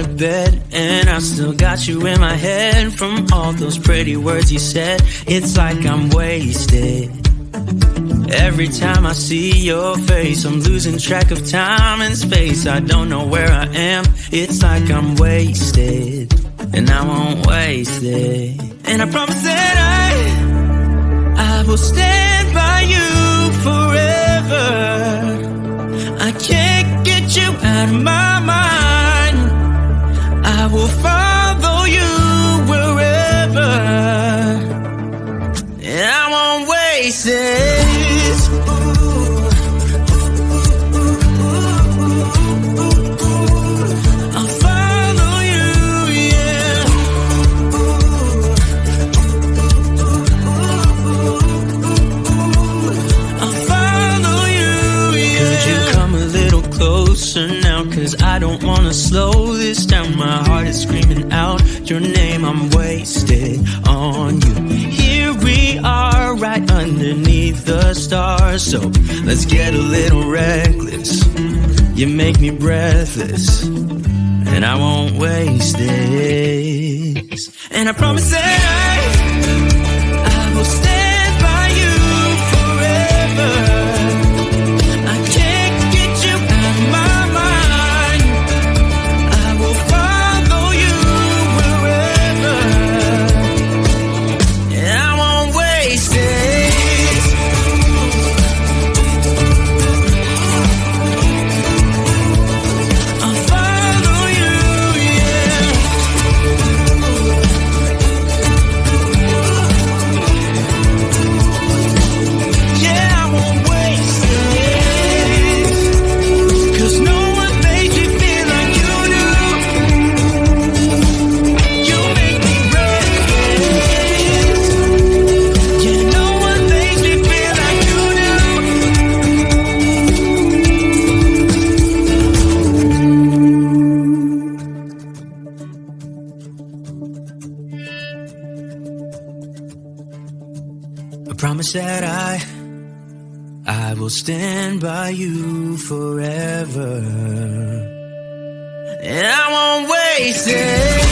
to bed, and I still got you in my head. From all those pretty words you said, it's like I'm wasted. Every time I see your face, I'm losing track of time and space. I don't know where I am, it's like I'm wasted, and I won't waste it. And I promise that I will stand by you forever. I can't get you out of my mind. I will follow you wherever, and I won't waste it. Now, cause I don't wanna slow this down. My heart is screaming out your name. I'm wasted on you. Here we are, right underneath the stars. So let's get a little reckless. You make me breathless, and I won't waste this. And I promise that I will stand by you forever. Promise that I will stand by you forever, and I won't waste it.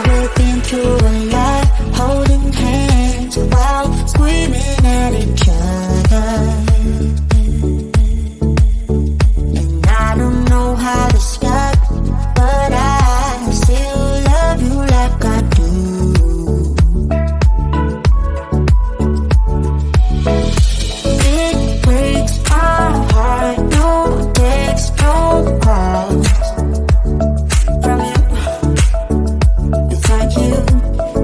We've been through a lot, holding hands while screaming at each other. And I don't know how to stop, but I still love you like I do. It breaks my heart, no text, no call from you.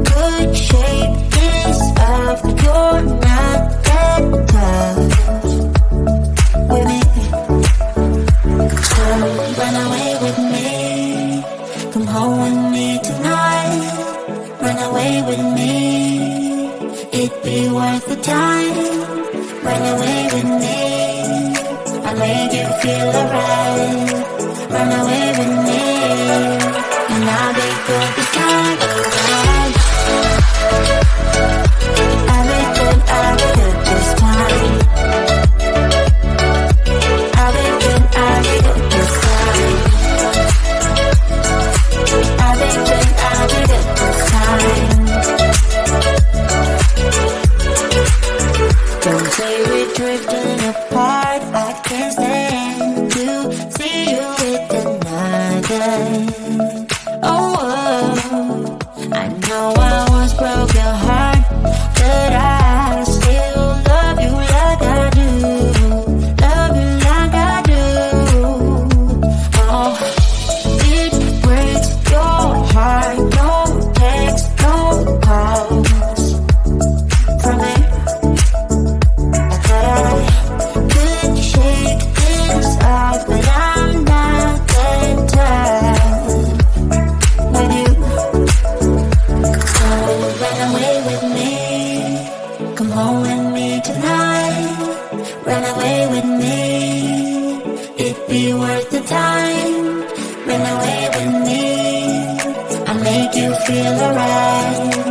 Good shape is up, you're not that tough with me. So run away with me, come home with me tonight. Run away with me, it'd be worth the time. Run away with me, I'll make you feel alright. Run away with me, and I'll be good this time. I'll be good this time. I'll be good this time. I'll be good this time. Don't say we're drifting apart, I can't stand to be worth the time. Run away with me, I'll make you feel alright.